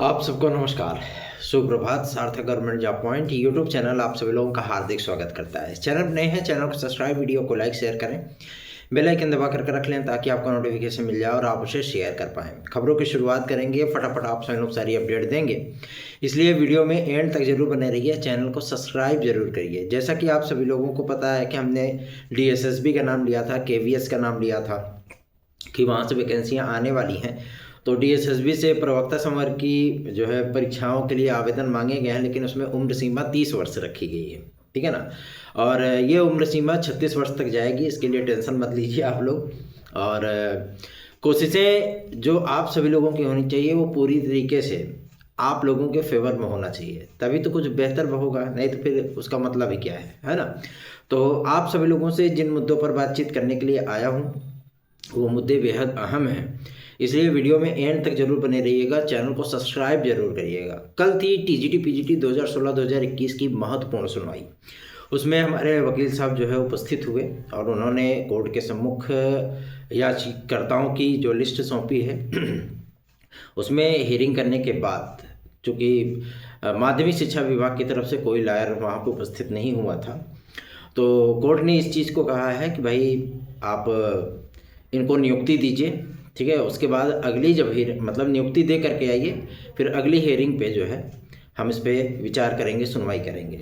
आप सबको नमस्कार, सुप्रभात। सार्थक government job point YouTube channel आप सभी लोगों का हार्दिक स्वागत करता है। इस चैनल पर नए हैं, चैनल को सब्सक्राइब, वीडियो को लाइक शेयर करें, बेल आइकन दबा करके रख लें ताकि आपको नोटिफिकेशन मिल जाए और आप उसे शेयर कर पाएँ। खबरों की शुरुआत करेंगे, फटाफट आप सभी लोग सारी अपडेट देंगे, इसलिए वीडियो में एंड तक जरूर बने रहिए। चैनल को सब्सक्राइब जरूर करिए। जैसा कि आप सभी लोगों को पता है कि हमने DSSB का नाम लिया था, KVS का नाम लिया था कि वहाँ से वैकेंसियाँ आने वाली हैं। तो DSSB से प्रवक्ता संवर्ग की जो है परीक्षाओं के लिए आवेदन मांगे गए हैं, लेकिन उसमें उम्र सीमा 30 वर्ष रखी गई है, ठीक है ना। और ये उम्र सीमा 36 वर्ष तक जाएगी, इसके लिए टेंशन मत लीजिए आप लोग। और कोशिशें जो आप सभी लोगों की होनी चाहिए वो पूरी तरीके से आप लोगों के फेवर में होना चाहिए, तभी तो कुछ बेहतर होगा, नहीं तो फिर उसका मतलब ही क्या है ना। तो आप सभी लोगों से जिन मुद्दों पर बातचीत करने के लिए आया हूँ वो मुद्दे बेहद अहम हैं, इसलिए वीडियो में एंड तक जरूर बने रहिएगा। चैनल को सब्सक्राइब जरूर करिएगा। कल थी TGT PGT 2016-2021 की महत्वपूर्ण सुनवाई। उसमें हमारे वकील साहब जो है उपस्थित हुए और उन्होंने कोर्ट के सम्मुख याचिकाकर्ताओं की जो लिस्ट सौंपी है उसमें हियरिंग करने के बाद, चूँकि माध्यमिक शिक्षा विभाग की तरफ से कोई लॉयर वहाँ पर उपस्थित नहीं हुआ था, तो कोर्ट ने इस चीज़ को कहा है कि भाई आप इनको नियुक्ति दीजिए, ठीक है। उसके बाद अगली जब मतलब नियुक्ति दे करके आइए, फिर अगली हेयरिंग पे जो है हम इस पे विचार करेंगे, सुनवाई करेंगे।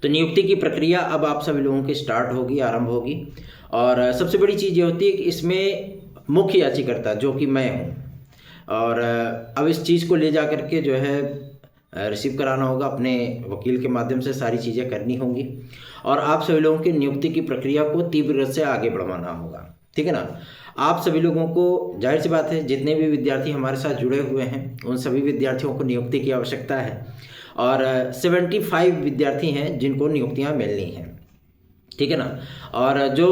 तो नियुक्ति की प्रक्रिया अब आप सभी लोगों की स्टार्ट होगी, आरंभ होगी। और सबसे बड़ी चीज़ ये होती है कि इसमें मुख्य याचिकाकर्ता जो कि मैं हूँ, और अब इस चीज़ को ले जा करके जो है रिसीव कराना होगा, अपने वकील के माध्यम से सारी चीज़ें करनी होंगी, और आप सभी लोगों की नियुक्ति की प्रक्रिया को तीव्र से आगे बढ़वाना होगा, ठीक है ना। आप सभी लोगों को, जाहिर सी बात है, जितने भी विद्यार्थी हमारे साथ जुड़े हुए हैं उन सभी विद्यार्थियों को नियुक्ति की आवश्यकता है, और 75 विद्यार्थी हैं जिनको नियुक्तियां मिलनी हैं, ठीक है ना। और जो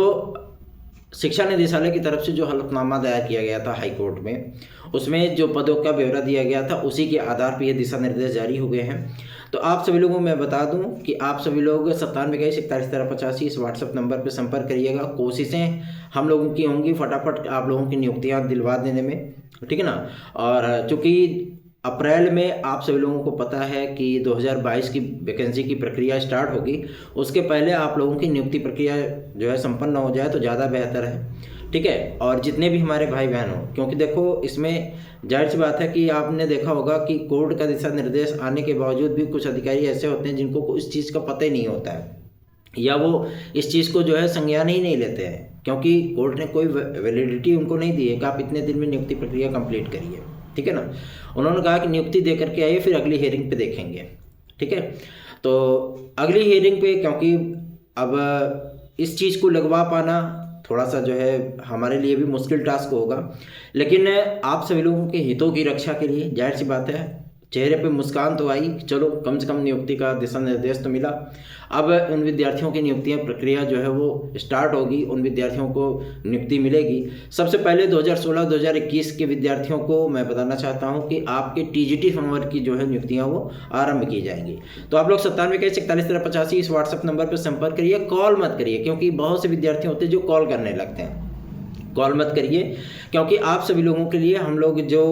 शिक्षा निदेशालय की तरफ से जो हलफनामा दायर किया गया था हाई कोर्ट में, उसमें जो पदों का ब्यौरा दिया गया था उसी के आधार पर ये दिशा निर्देश जारी हो गए हैं। तो आप सभी लोगों को मैं बता दूं कि आप सभी लोग 9721411385 इस व्हाट्सएप नंबर पर संपर्क करिएगा। कोशिशें हम लोगों की होंगी फटाफट आप लोगों की नियुक्तियां दिलवा देने में, ठीक है ना। और चूँकि अप्रैल में आप सभी लोगों को पता है कि 2022 की वैकेंसी की प्रक्रिया स्टार्ट होगी, उसके पहले आप लोगों की नियुक्ति प्रक्रिया जो है संपन्न हो जाए तो ज़्यादा बेहतर है, ठीक है। और जितने भी हमारे भाई बहन हो, क्योंकि देखो इसमें जाहिर सी बात है कि आपने देखा होगा कि कोर्ट का दिशा निर्देश आने के बावजूद भी कुछ अधिकारी ऐसे होते हैं जिनको इस चीज़ का पता ही नहीं होता है, या वो इस चीज़ को जो है संज्ञान ही नहीं लेते हैं, क्योंकि कोर्ट ने कोई वैलिडिटी उनको नहीं दी है कि आप इतने दिन में नियुक्ति प्रक्रिया कंप्लीट करिए, ठीक है ना। उन्होंने कहा कि नियुक्ति दे करके आइए, फिर अगली हियरिंग पे देखेंगे, ठीक है। तो अगली हियरिंग पे, क्योंकि अब इस चीज़ को लगवा पाना थोड़ा सा जो है हमारे लिए भी मुश्किल टास्क होगा, लेकिन आप सभी लोगों के हितों की रक्षा के लिए जाहिर सी बात है चेहरे पे मुस्कान तो आई, चलो कम से कम नियुक्ति का दिशा निर्देश तो मिला। अब उन विद्यार्थियों की नियुक्तियां प्रक्रिया जो है वो स्टार्ट होगी, उन विद्यार्थियों को नियुक्ति मिलेगी। सबसे पहले 2016-2021 के विद्यार्थियों को मैं बताना चाहता हूं कि आपके TGT संवर्ग की जो है नियुक्तियां वो आरंभ की जाएंगी। तो आप लोग 9721411385 इस व्हाट्सएप नंबर पर संपर्क करिए, कॉल मत करिए, क्योंकि बहुत से विद्यार्थी होते हैं जो कॉल करने लगते हैं। कॉल मत करिए, क्योंकि आप सभी लोगों के लिए हम लोग जो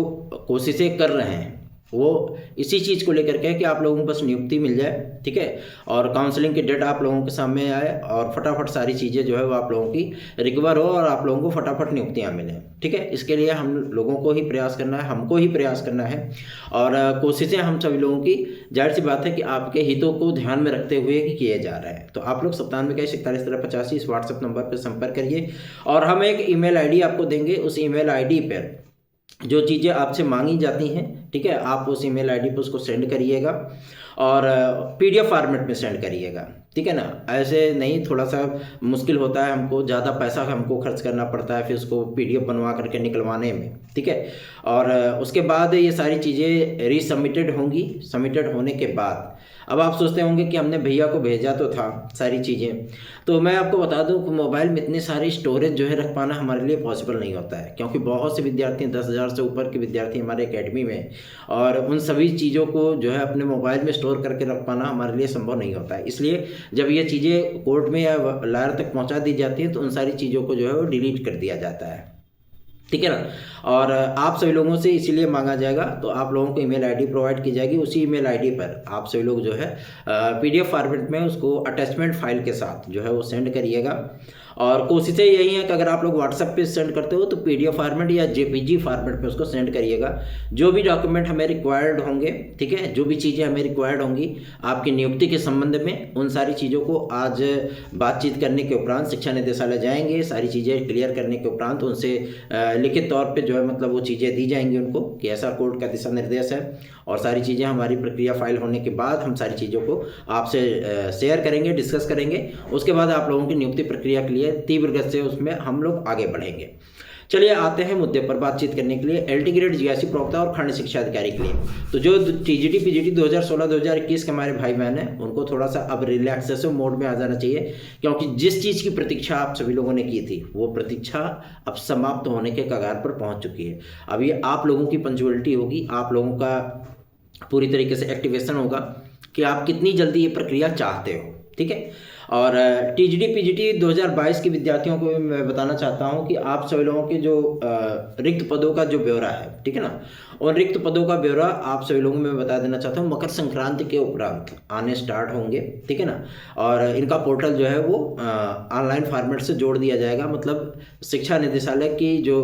कोशिशें कर रहे हैं वो इसी चीज़ को लेकर के है कि आप लोगों को बस नियुक्ति मिल जाए, ठीक है। और काउंसलिंग की डेट आप लोगों के सामने आए और फटाफट सारी चीज़ें जो है वो आप लोगों की रिकवर हो और आप लोगों को फटाफट नियुक्तियां मिलें, ठीक है। इसके लिए हम लोगों को ही प्रयास करना है, हमको ही प्रयास करना है, और कोशिशें हम सभी लोगों की जाहिर सी बात है कि आपके हितों को ध्यान में रखते हुए ही किए जा रहे हैं। तो आप लोग 9721411385 इस व्हाट्सएप नंबर पर संपर्क करिए, और हम एक email ID आपको देंगे। उस email ID पर जो चीज़ें आपसे मांगी जाती हैं, ठीक है, आप उस email ID पर उसको सेंड करिएगा, और PDF फॉर्मेट में सेंड करिएगा, ठीक है ना। ऐसे नहीं, थोड़ा सा मुश्किल होता है, हमको ज़्यादा पैसा हमको खर्च करना पड़ता है फिर उसको PDF बनवा करके निकलवाने में, ठीक है। और उसके बाद ये सारी चीज़ें रीसबमिटेड होंगी। सबमिटेड होने के बाद अब आप सोचते होंगे कि हमने भैया को भेजा तो था सारी चीज़ें, तो मैं आपको बता दूं कि मोबाइल में इतनी सारी स्टोरेज जो है रख पाना हमारे लिए पॉसिबल नहीं होता है, क्योंकि बहुत से विद्यार्थी 10,000 से ऊपर के विद्यार्थी हमारे एकेडमी में, और उन सभी चीज़ों को जो है अपने मोबाइल में स्टोर करके रख पाना हमारे लिए संभव नहीं होता है। इसलिए जब ये चीज़ें कोर्ट में या लॉयर तक पहुँचा दी जाती हैं तो उन सारी चीज़ों को जो है वो डिलीट कर दिया जाता है, ठीक है ना। और आप सभी लोगों से इसीलिए मांगा जाएगा, तो आप लोगों को ईमेल आईडी प्रोवाइड की जाएगी। उसी ईमेल आईडी पर आप सभी लोग जो है पीडीएफ फॉर्मेट में उसको अटैचमेंट फाइल के साथ जो है वो सेंड करिएगा। और कोशिशें यही हैं कि अगर आप लोग व्हाट्सएप पे सेंड करते हो तो पीडीएफ फॉर्मेट या जेपीजी फॉर्मेट पे उसको सेंड करिएगा। जो भी डॉक्यूमेंट हमें रिक्वायर्ड होंगे, ठीक है, जो भी चीज़ें हमें रिक्वायर्ड होंगी आपकी नियुक्ति के संबंध में, उन सारी चीज़ों को आज बातचीत करने के उपरांत शिक्षा निदेशालय जाएंगे, सारी चीज़ें क्लियर करने के उपरांत उनसे लिखित तौर पर जो है मतलब वो चीज़ें दी जाएंगी उनको कि ऐसा कोर्ट का दिशा निर्देश है। और सारी चीज़ें हमारी प्रक्रिया फाइल होने के बाद हम सारी चीज़ों को आपसे शेयर करेंगे, डिस्कस करेंगे। उसके बाद आप लोगों की नियुक्ति प्रक्रिया के लिए तीव्र गति से उसमें हम लोग आगे बढ़ेंगे। चलिए आते हैं मुद्दे पर बातचीत करने के लिए एलटी ग्रेड जीआईसी प्रवक्ता और खंड शिक्षा अधिकारी के लिए। तो जो टीजीटी पीजीटी 2016-2021 के हमारे भाई बहन हैं उनको थोड़ा सा अब रिलैक्सेशन मोड में आ जाना चाहिए, क्योंकि जिस चीज़ की प्रतीक्षा आप सभी लोगों ने की थी वो प्रतीक्षा अब समाप्त होने के कगार पर पहुंच चुकी है। अब ये आप लोगों की पंचुअलिटी होगी, आप लोगों का पूरी तरीके से एक्टिवेशन होगा कि आप कितनी जल्दी ये प्रक्रिया चाहते हो, ठीक है। और टीजीटी पीजीटी 2022 के विद्यार्थियों को भी मैं बताना चाहता हूं कि आप सभी लोगों के जो रिक्त पदों का जो ब्यौरा है, ठीक है ना, उन रिक्त पदों का ब्यौरा आप सभी लोगों को मैं बता देना चाहता हूं मकर संक्रांति के उपरांत आने स्टार्ट होंगे, ठीक है ना। और इनका पोर्टल जो है वो ऑनलाइन फॉर्मेट से जोड़ दिया जाएगा। मतलब शिक्षा निदेशालय की जो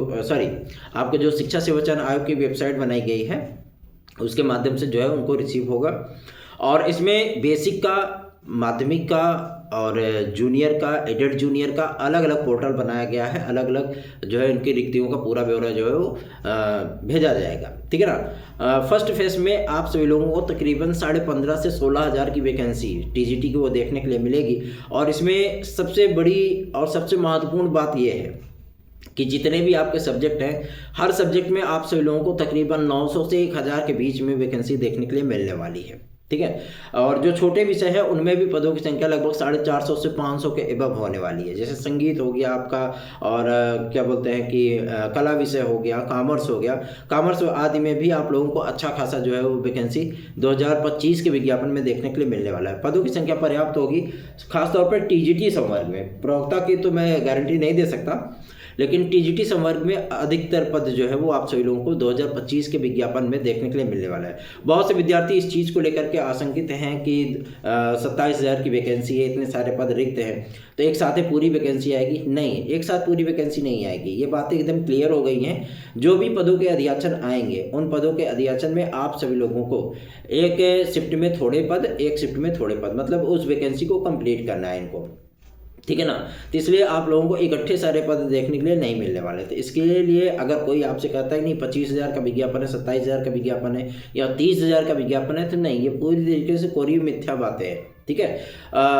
आपके जो शिक्षा सेवा चयन आयोग की वेबसाइट बनाई गई है उसके माध्यम से जो है उनको रिसीव होगा। और इसमें बेसिक का, माध्यमिक का और जूनियर का, एडेड जूनियर का अलग अलग पोर्टल बनाया गया है। अलग अलग जो है इनकी रिक्तियों का पूरा ब्यौरा जो है वो भेजा जाएगा, ठीक है ना। फर्स्ट फेज में आप सभी लोगों को तकरीबन 15,500 से 16,000 की वैकेंसी टीजीटी की वो देखने के लिए मिलेगी। और इसमें सबसे बड़ी और सबसे महत्वपूर्ण बात यह है कि जितने भी आपके सब्जेक्ट हैं, हर सब्जेक्ट में आप सभी लोगों को तकरीबन 900 से 1,000 के बीच में वैकेंसी देखने के लिए मिलने वाली है, ठीक है। और जो छोटे विषय है उनमें भी पदों की संख्या लगभग 450 से 500 के एबव होने वाली है। जैसे संगीत हो गया आपका, और क्या बोलते हैं कि कला विषय हो गया, कॉमर्स हो गया, कॉमर्स आदि में भी आप लोगों को अच्छा खासा जो है वो वैकेंसी 2025 के विज्ञापन में देखने के लिए मिलने वाला है। पदों की संख्या पर्याप्त होगी, खासतौर पर टीजीटी संवर्ग में। प्रवक्ता की तो मैं गारंटी नहीं दे सकता, लेकिन टीजीटी संवर्ग में अधिकतर पद जो है वो आप सभी लोगों को 2025 के विज्ञापन में देखने के लिए मिलने वाला है। बहुत से विद्यार्थी इस चीज़ को लेकर के आशंकित हैं कि 27,000 की वैकेंसी है, इतने सारे पद रिक्त हैं, तो एक साथ पूरी वैकेंसी आएगी। नहीं, एक साथ पूरी वैकेंसी नहीं आएगी। ये बातें एकदम क्लियर हो गई हैं। जो भी पदों के अध्याचन आएंगे उन पदों के अध्याचन में आप सभी लोगों को एक शिफ्ट में थोड़े पद, एक शिफ्ट में थोड़े पद, मतलब उस वैकेंसी को कंप्लीट करना है इनको, ठीक है ना। तो इसलिए आप लोगों को इकट्ठे सारे पद देखने के लिए नहीं मिलने वाले। तो इसके लिए अगर कोई आपसे कहता है कि नहीं 25,000 का विज्ञापन है, 27,000 का विज्ञापन है या 30,000 का विज्ञापन है, तो नहीं, ये पूरी तरीके से कोरी मिथ्या बातें हैं, ठीक है।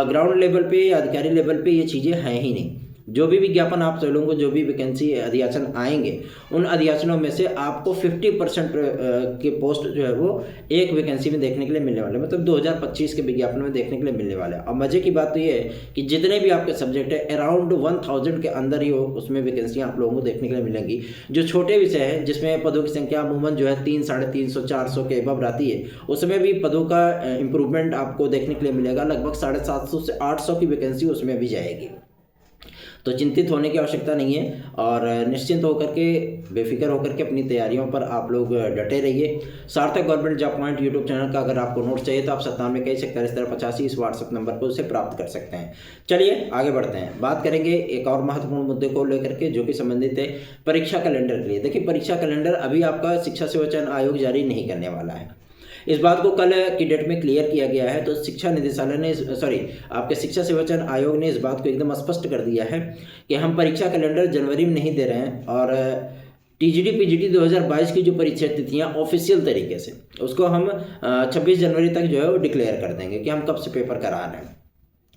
ग्राउंड लेवल पे, अधिकारी लेवल पे ये चीज़ें हैं ही नहीं। जो भी विज्ञापन आप सभी लोगों को, जो भी वैकेंसी अधियाचन आएंगे, उन अधियाचनों में से आपको 50% के पोस्ट जो है वो एक वैकेंसी में देखने के लिए मिलने वाले, मतलब 2025 के विज्ञापन में देखने के लिए मिलने वाले हैं। और मजे की बात तो ये है कि जितने भी आपके सब्जेक्ट है अराउंड 1000 के अंदर ही हो उसमें वैकेंसियाँ आप लोगों को देखने के लिए मिलेंगी। जो छोटे विषय है जिसमें पदों की संख्या अमूमन जो है 300, 350, 400 के अबव रहती है, उसमें भी पदों का इम्प्रूवमेंट आपको देखने के लिए मिलेगा। लगभग 750 से 800 की वैकेंसी उसमें भी जाएगी। तो चिंतित होने की आवश्यकता नहीं है और निश्चिंत होकर के, बेफिक्र होकर के अपनी तैयारियों पर आप लोग डटे रहिए। सार्थक government job point YouTube channel का अगर आपको नोट चाहिए तो आप 972141 इस व्हाट्सएप नंबर पर उसे प्राप्त कर सकते हैं। चलिए आगे बढ़ते हैं, बात करेंगे एक और महत्वपूर्ण मुद्दे को लेकर के जो कि संबंधित है परीक्षा कैलेंडर के लिए। देखिए, परीक्षा कैलेंडर अभी आपका शिक्षा सेवा चयन आयोग जारी नहीं करने वाला है। इस बात को कल की डेट में क्लियर किया गया है। तो शिक्षा निदेशालय ने, आपके शिक्षा सेवा चयन आयोग ने इस बात को एकदम स्पष्ट कर दिया है कि हम परीक्षा कैलेंडर जनवरी में नहीं दे रहे हैं और टीजीटी पीजीटी 2022 की जो परीक्षा तिथियां ऑफिशियल तरीके से उसको हम 26 जनवरी तक जो है वो डिक्लेयर कर देंगे कि हम कब से पेपर करा रहे हैं।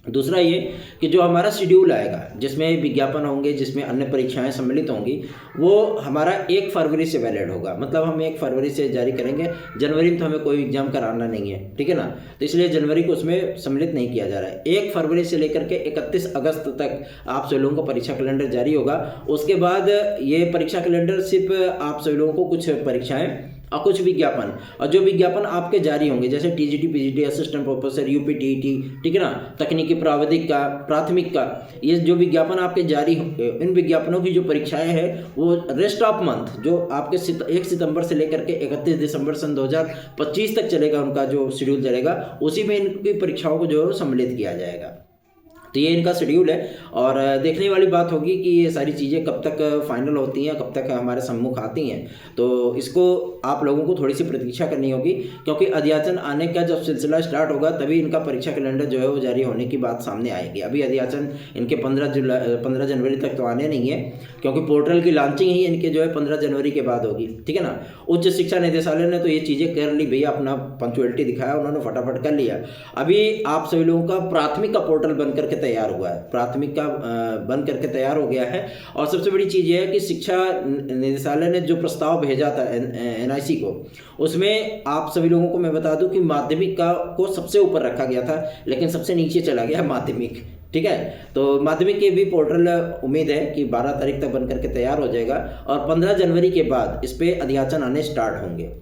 दूसरा ये कि जो हमारा शेड्यूल आएगा जिसमें विज्ञापन होंगे, जिसमें अन्य परीक्षाएं सम्मिलित होंगी, वो हमारा 1 फरवरी से वैलिड होगा। मतलब हम 1 फरवरी से जारी करेंगे, जनवरी में तो हमें कोई एग्जाम कराना नहीं है, ठीक है ना। तो इसलिए जनवरी को उसमें सम्मिलित नहीं किया जा रहा है। 1 फरवरी से लेकर के 31 अगस्त तक आप सभी लोगों को परीक्षा कैलेंडर जारी होगा। उसके बाद ये परीक्षा कैलेंडर सिर्फ आप सभी लोगों को कुछ परीक्षाएँ और कुछ विज्ञापन, और जो विज्ञापन आपके जारी होंगे जैसे TGT, PGT, assistant professor, UP, TET, ठीक है ना, तकनीकी प्राविधिक का, प्राथमिक का, ये जो विज्ञापन आपके जारी होंगे, इन विज्ञापनों की जो परीक्षाएं हैं वो रेस्ट ऑफ मंथ जो आपके 1 सितंबर से लेकर के 31 दिसंबर सन 2025 तक चलेगा, उनका जो शेड्यूल चलेगा, उसी में इनकी परीक्षाओं को जो है सम्मिलित किया जाएगा। तो ये इनका शेड्यूल है और देखने वाली बात होगी कि ये सारी चीज़ें कब तक फाइनल होती हैं, कब तक हमारे सम्मुख आती हैं। तो इसको आप लोगों को थोड़ी सी प्रतीक्षा करनी होगी, क्योंकि अध्याचन आने का जब सिलसिला स्टार्ट होगा तभी इनका परीक्षा कैलेंडर जो है वो जारी होने की बात सामने आएगी। अभी अध्याचन इनके 15 जनवरी तक तो आने नहीं है, क्योंकि पोर्टल की लॉन्चिंग ही इनके जो है 15 जनवरी के बाद होगी, ठीक है ना। उच्च शिक्षा निदेशालय ने तो ये चीज़ें कर ली भैया, अपना पंक्चुअलिटी दिखाया, उन्होंने फटाफट कर लिया। अभी आप सभी लोगों का प्राथमिक का पोर्टल बन करके तैयार हुआ है, प्राथमिक का बन करके तैयार हो गया है। और सबसे बड़ी चीज़ ये है कि शिक्षा निदेशालय ने जो प्रस्ताव भेजा था एनआईसी को, उसमें आप सभी लोगों को मैं बता दूं कि माध्यमिक का को सबसे ऊपर रखा गया था, लेकिन सबसे नीचे चला गया माध्यमिक, ठीक है। तो माध्यमिक के भी पोर्टल उम्मीद है कि 12 तारीख तक बन करके तैयार हो जाएगा और 15 जनवरी के बाद इस पर अध्याचन आने स्टार्ट होंगे।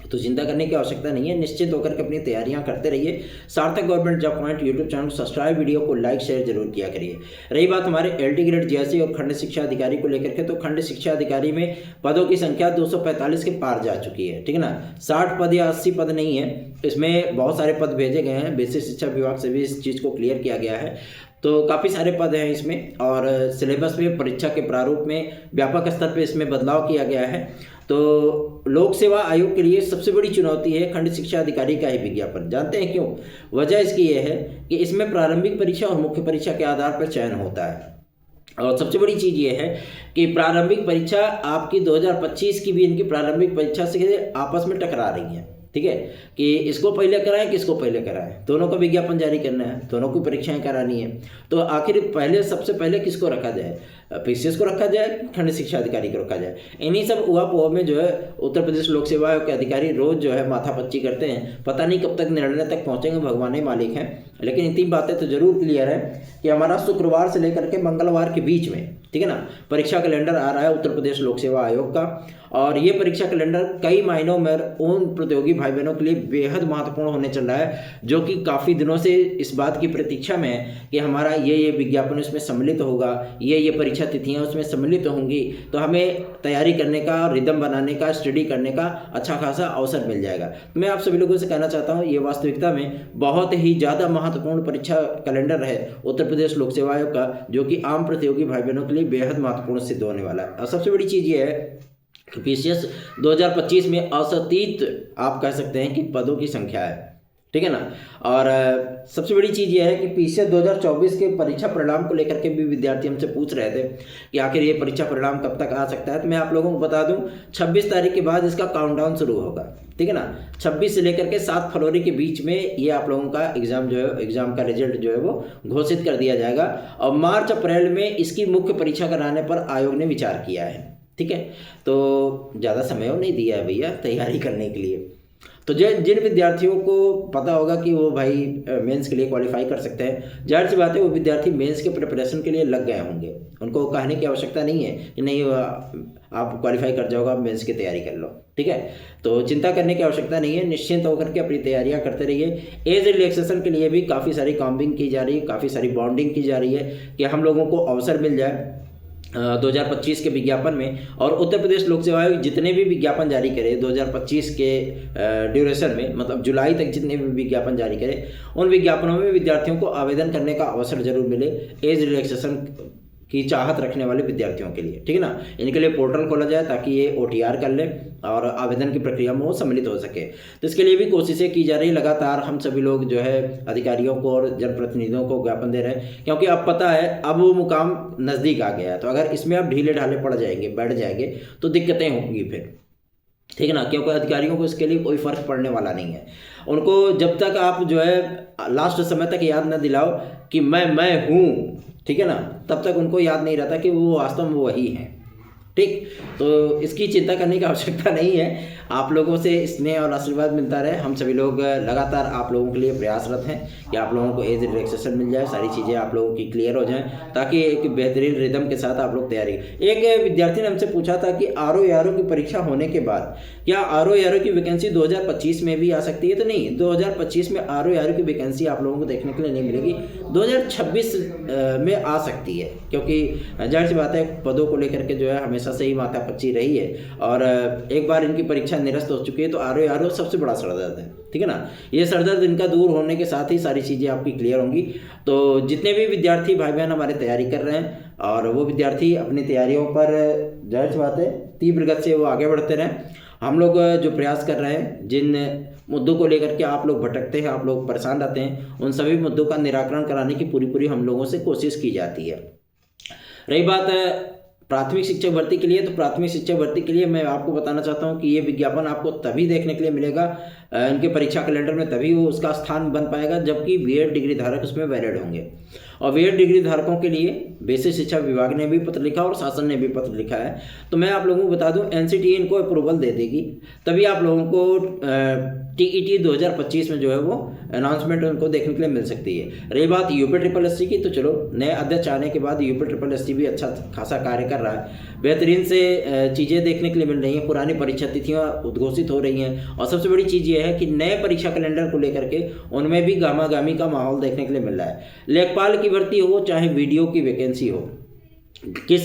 तो चिंता करने की आवश्यकता नहीं है, निश्चित होकर के अपनी तैयारियां करते रहिए। सार्थक government job point YouTube channel को सब्सक्राइब, वीडियो को लाइक शेयर जरूर किया करिए। रही बात हमारे एलटी ग्रेड जीएससी और खंड शिक्षा अधिकारी को लेकर के, तो खंड शिक्षा अधिकारी में पदों की संख्या 245 के पार जा चुकी है, ठीक है ना। 60 पद या 80 पद नहीं है, इसमें बहुत सारे पद भेजे गए हैं, बेसिक शिक्षा विभाग से भी इस चीज़ को क्लियर किया गया है। तो काफ़ी सारे पद हैं इसमें और सिलेबस में, परीक्षा के प्रारूप में व्यापक स्तर पे इसमें बदलाव किया गया है। तो लोक सेवा आयोग के लिए सबसे बड़ी चुनौती है खंड शिक्षा अधिकारी का ही विज्ञापन। जानते हैं क्यों? वजह इसकी ये है कि इसमें प्रारंभिक परीक्षा और मुख्य परीक्षा के आधार पर चयन होता है। और सबसे बड़ी चीज़ ये है कि प्रारंभिक परीक्षा आपकी 2025 की भी इनकी प्रारंभिक परीक्षा से आपस में टकरा रही है, ठीक है, कि इसको पहले कराएं, किसको पहले कराएं, दोनों का विज्ञापन जारी करना है, दोनों की परीक्षाएं करानी है। तो आखिर पहले सबसे पहले किसको रखा जाए? पीसीएस को रखा जाए, खंड शिक्षा अधिकारी को रखा जाए? इन्हीं सब उहापोह में जो है उत्तर प्रदेश लोक सेवा आयोग के अधिकारी रोज जो है माथापच्ची करते हैं। पता नहीं कब तक निर्णय तक पहुंचेंगे, भगवान ही मालिक हैं। लेकिन इतनी बातें तो जरूर क्लियर है कि हमारा शुक्रवार से लेकर के मंगलवार के बीच में, ठीक है ना, परीक्षा कैलेंडर आ रहा है उत्तर प्रदेश लोक सेवा आयोग का। और ये परीक्षा कैलेंडर कई मायनों में उन प्रतियोगी भाई बहनों के लिए बेहद महत्वपूर्ण होने चल रहा है, जो कि काफ़ी दिनों से इस बात की प्रतीक्षा में है कि हमारा ये विज्ञापन उसमें सम्मिलित होगा, ये परीक्षा तिथियां उसमें सम्मिलित होंगी, तो हमें तैयारी करने का, रिदम बनाने का, स्टडी करने का अच्छा खासा अवसर मिल जाएगा। मैं आप सभी लोगों से कहना चाहता हूँ, ये वास्तविकता में बहुत ही ज़्यादा महत्वपूर्ण परीक्षा कैलेंडर है उत्तर प्रदेश लोक सेवा आयोग का, जो कि आम प्रतियोगी भाई बहनों के लिए बेहद महत्वपूर्ण सिद्ध होने वाला है। और सबसे बड़ी चीज़ ये है कि पीसीएस 2025 में असतीत आप कह सकते हैं कि पदों की संख्या है, ठीक है ना। और सबसे बड़ी चीज़ यह है कि पीसीएस 2024 के परीक्षा परिणाम को लेकर के भी विद्यार्थी हमसे पूछ रहे थे कि आखिर ये परीक्षा परिणाम कब तक आ सकता है। तो मैं आप लोगों को बता दूं, 26 तारीख के बाद इसका काउंटडाउन शुरू होगा, ठीक है ना। 26 से लेकर के 7 फरवरी के बीच में ये आप लोगों का एग्जाम जो है, एग्जाम का रिजल्ट जो है वो घोषित कर दिया जाएगा। और मार्च अप्रैल में इसकी मुख्य परीक्षा कराने पर आयोग ने विचार किया है, ठीक है। तो ज़्यादा समय नहीं दिया है भैया तैयारी करने के लिए। तो जिन विद्यार्थियों को पता होगा कि वो भाई मेंस के लिए क्वालिफाई कर सकते हैं, जाहिर सी बात है वो विद्यार्थी मेंस के प्रिपरेशन के लिए लग गए होंगे। उनको कहने की आवश्यकता नहीं है कि नहीं आप क्वालिफाई कर जाओगे, आप मेंस की तैयारी कर लो, ठीक है। तो चिंता करने की आवश्यकता नहीं है, निश्चिंत होकर के अपनी तैयारियां करते रहिए। एज रिलैक्सेशन के लिए भी काफ़ी सारी काउंटिंग की जा रही है, काफ़ी सारी बॉन्डिंग की जा रही है कि हम लोगों को अवसर मिल जाए 2025 के विज्ञापन में। और उत्तर प्रदेश लोक सेवा आयोग जितने भी विज्ञापन जारी करे 2025 के ड्यूरेशन में, मतलब जुलाई तक जितने भी विज्ञापन जारी करे, उन विज्ञापनों में विद्यार्थियों को आवेदन करने का अवसर जरूर मिले एज रिलैक्सेशन की चाहत रखने वाले विद्यार्थियों के लिए, ठीक है ना। इनके लिए पोर्टल खोला जाए ताकि ये OTR कर ले और आवेदन की प्रक्रिया में वो सम्मिलित हो सके। तो इसके लिए भी कोशिशें की जा रही। लगातार हम सभी लोग जो है अधिकारियों को और जनप्रतिनिधियों को ज्ञापन दे रहे हैं, क्योंकि अब पता है अब वो मुकाम नज़दीक आ गया है। तो अगर इसमें आप ढीले ढाले पड़ जाएंगे, बैठ जाएंगे, तो दिक्कतें होंगी फिर, ठीक है ना। क्योंकि अधिकारियों को इसके लिए कोई फ़र्क पड़ने वाला नहीं है। उनको जब तक आप जो है लास्ट समय तक याद न दिलाओ कि मैं हूँ, ठीक है ना, तब तक उनको याद नहीं रहता कि वो वास्तव में वही हैं, ठीक। तो इसकी चिंता करने की आवश्यकता नहीं है। आप लोगों से स्नेह और आशीर्वाद मिलता रहे। हम सभी लोग लगातार आप लोगों के लिए प्रयासरत हैं कि आप लोगों को एज रिलैक्सेशन मिल जाए, सारी चीज़ें आप लोगों की क्लियर हो जाएं, ताकि एक बेहतरीन रिदम के साथ आप लोग तैयारी। एक विद्यार्थी ने हमसे पूछा था कि आरओ एआरओ की परीक्षा होने के बाद क्या आरओ एआरओ की वैकेंसी 2025 में भी आ सकती है? तो नहीं, 2025 में आरओ एआरओ की वैकेंसी आप लोगों को देखने के लिए नहीं मिलेगी, 2026 में आ सकती है, क्योंकि जाहिर सी बात है पदों को लेकर के जो है हमेशा से ही माथापच्ची रही है, और एक बार इनकी परीक्षा निरस्त हो चुकी है तो आरओ एआरओ सबसे बड़ा सरदर्द है, ठीक है ना। ये सरदर्द इनका दूर होने के साथ ही सारी चीज़ें आपकी क्लियर होंगी। तो जितने भी विद्यार्थी भाई बहन हमारे तैयारी कर रहे हैं, और वो विद्यार्थी अपनी तैयारियों पर जाहिर सी बात है तीव्र गति से वो आगे बढ़ते रहें। हम लोग जो प्रयास कर रहे हैं, जिन मुद्दों को लेकर के आप लोग भटकते हैं, आप लोग परेशान रहते हैं, उन सभी मुद्दों का निराकरण कराने की पूरी हम लोगों से कोशिश की जाती है। रही बात प्राथमिक शिक्षक भर्ती के लिए, तो प्राथमिक शिक्षक भर्ती के लिए मैं आपको बताना चाहता हूं कि ये विज्ञापन आपको तभी देखने के लिए मिलेगा, इनके परीक्षा कैलेंडर में तभी वो उसका स्थान बन पाएगा जबकि बीएड डिग्री धारक उसमें वैलिड होंगे। और बीएड डिग्री धारकों के लिए बेसिक शिक्षा विभाग ने भी पत्र लिखा और शासन ने भी पत्र लिखा है। तो मैं आप लोगों को बता दूं, एनसीटीई इनको अप्रूवल दे देगी, तभी आप लोगों को टीईटी 2025 में जो है वो अनाउंसमेंट उनको देखने के लिए मिल सकती है। रही बात यूपी ट्रिपल एससी की, तो चलो नए अध्यक्ष आने के बाद यूपी ट्रिपल एससी भी अच्छा खासा कार्य कर रहा है, बेहतरीन से चीज़ें देखने के लिए मिल रही हैं, पुरानी परीक्षा तिथियाँ उद्घोषित हो रही हैं, और सबसे बड़ी चीज़ ये है कि नए परीक्षा कैलेंडर को लेकर के उनमें भी गामागामी का माहौल देखने के लिए मिल रहा है। लेखपाल की भर्ती हो चाहे वीडियो की वैकेंसी हो, किस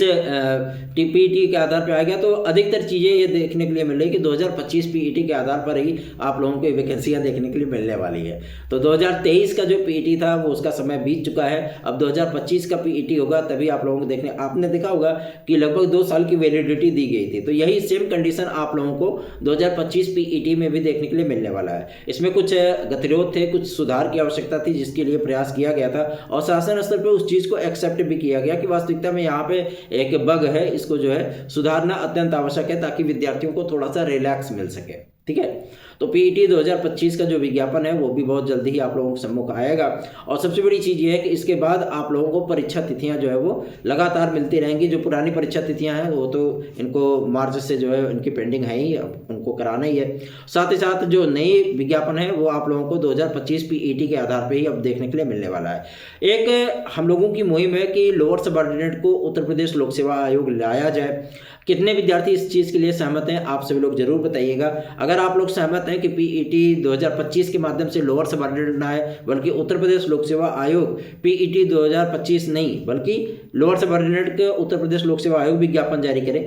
टीपीटी के आधार पर आएगा, तो अधिकतर चीज़ें ये देखने के लिए मिल रही है कि 2025 पीईटी के आधार पर ही आप लोगों को वैकेंसियाँ देखने के लिए मिलने वाली है। तो 2023 का जो पीईटी था वो उसका समय बीत चुका है, अब 2025 का पीईटी होगा तभी आप लोगों को देखने। आपने देखा होगा कि लगभग 2 साल की वैलिडिटी दी गई थी, तो यही सेम कंडीशन आप लोगों को 2025 पीईटी में भी देखने के लिए मिलने वाला है। इसमें कुछ गतिरोध थे, कुछ सुधार की आवश्यकता थी, जिसके लिए प्रयास किया गया था, और शासन स्तर पर उस चीज़ को एक्सेप्ट भी किया गया कि वास्तविकता में यहाँ पे एक बग है, इसको जो है सुधारना अत्यंत आवश्यक है ताकि विद्यार्थियों को थोड़ा सा रिलैक्स मिल सके, ठीक है। तो पीईटी 2025 का जो विज्ञापन है वो भी बहुत जल्दी ही आप लोगों के सम्मुख आएगा। और सबसे बड़ी चीज़ ये है कि इसके बाद आप लोगों को परीक्षा तिथियां जो है वो लगातार मिलती रहेंगी। जो पुरानी परीक्षा तिथियां हैं वो तो इनको मार्च से जो है इनकी पेंडिंग है ही, उनको कराना ही है। साथ ही साथ जो नई विज्ञापन है वो आप लोगों को 2025 पीईटी के आधार पर ही अब देखने के लिए मिलने वाला है। एक हम लोगों की मुहिम है कि लोअर सबऑर्डिनेट को उत्तर प्रदेश लोक सेवा आयोग लाया जाए। कितने विद्यार्थी इस चीज़ के लिए सहमत हैं, आप सभी लोग जरूर बताइएगा। अगर आप लोग सहमत हैं कि पीईटी 2025 के माध्यम से लोअर सबऑर्डिनेट ना आए, बल्कि उत्तर प्रदेश लोक सेवा आयोग पीईटी 2025 नहीं बल्कि लोअर सबऑर्डिनेट के उत्तर प्रदेश लोक सेवा आयोग विज्ञापन जारी करे,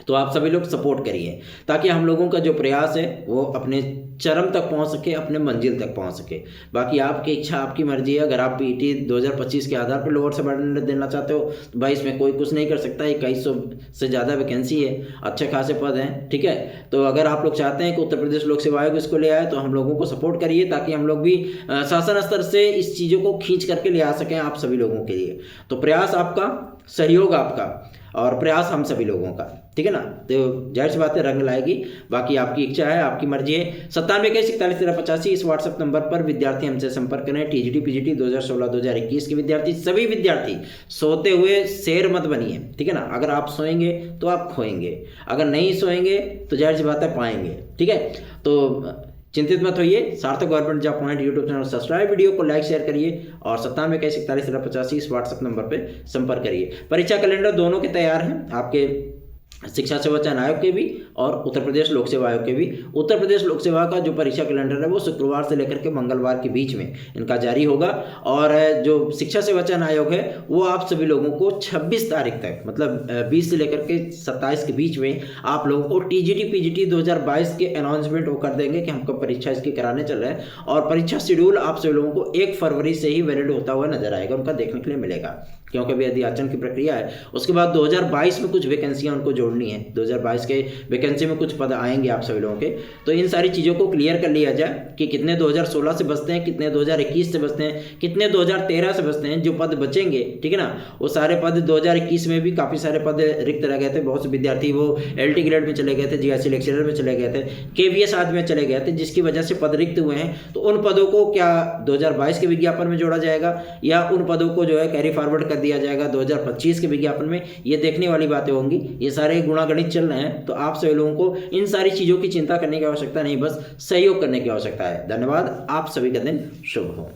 तो आप सभी लोग सपोर्ट करिए ताकि हम लोगों का जो प्रयास है वो अपने चरम तक पहुंच सके, अपने मंजिल तक पहुंच सके। बाकी आपकी इच्छा, आपकी मर्जी है। अगर आप पीईटी 2025 के आधार पर लोअर सबऑर्डिनेट देना चाहते हो तो भाई इसमें कोई कुछ नहीं कर सकता। 2100 से ज़्यादा वैकेंसी है, अच्छे खासे पद हैं, ठीक है। तो अगर आप लोग चाहते हैं कि उत्तर प्रदेश लोक सेवा आयोग इसको ले आए तो हम लोगों को सपोर्ट करिए ताकि हम लोग भी शासन स्तर से इस चीज़ों को खींच करके ले आ सकें आप सभी लोगों के लिए। तो प्रयास आपका, सहयोग आपका, और प्रयास हम सभी लोगों का, ठीक है ना। तो जाहिर सी बात है रंग लाएगी। बाकी आपकी इच्छा है, आपकी मर्जी है। 9721411385 इस व्हाट्सएप नंबर पर विद्यार्थी हमसे संपर्क करें। टीजीटी पीजीटी 2016-2021 के विद्यार्थी, सभी विद्यार्थी सोते हुए शेर मत बनिए, ठीक है ना। अगर आप सोएंगे तो आप खोएंगे, अगर नहीं सोएंगे तो जाहिर सी बात है पाएंगे, ठीक है। तो चिंतित मत होइए। सार्थक government job point YouTube channel subscribe, video को लाइक शेयर करिए और 9721411385 इस व्हाट्सएप नंबर पे संपर्क करिए। परीक्षा कैलेंडर दोनों के तैयार हैं, आपके शिक्षा सेवा चयन आयोग के भी और उत्तर प्रदेश लोक सेवा आयोग के भी। उत्तर प्रदेश लोक सेवा का जो परीक्षा कैलेंडर है वो शुक्रवार से लेकर के मंगलवार के बीच में इनका जारी होगा, और जो शिक्षा सेवा चयन आयोग है वो आप सभी लोगों को 26 तारीख तक, मतलब 20 से लेकर के 27 के बीच में आप लोगों को टीजीटी पीजीटी 2022 के अनाउंसमेंट वो कर देंगे कि हमको परीक्षा इसकी कराने चल रहे हैं, और परीक्षा शेड्यूल आप सभी लोगों को 1 फरवरी से ही वैलिड होता हुआ नजर आएगा, उनका देखने के लिए मिलेगा, क्योंकि अभी अधियाचन की प्रक्रिया है। उसके बाद 2022 में कुछ वैकेंसियां उनको जोड़नी है, 2022 के वैकेंसी में कुछ पद आएंगे आप सभी लोगों के। तो इन सारी चीज़ों को क्लियर कर लिया जाए कि कितने 2016 से बचते हैं, कितने 2021 से बचते हैं, कितने 2013 से बचते हैं। जो पद बचेंगे, ठीक है ना, वो सारे पद 2021 में भी काफ़ी सारे पद रिक्त रह गए थे। बहुत से विद्यार्थी वो LT ग्रेड में चले गए थे, GIC लेक्चरर में चले गए थे, KVS आदि में चले गए थे, जिसकी वजह से पद रिक्त हुए हैं। तो उन पदों को क्या 2022 के विज्ञापन में जोड़ा जाएगा या उन पदों को जो है कैरी फॉरवर्ड कर दिया जाएगा 2025 के विज्ञापन में, ये देखने वाली बातें होंगी। ये सारे गुणागणित चल रहे हैं, तो आप सभी लोगों को इन सारी चीज़ों की चिंता करने की आवश्यकता नहीं, बस सहयोग करने की आवश्यकता है। धन्यवाद, आप सभी का दिन शुभ हो।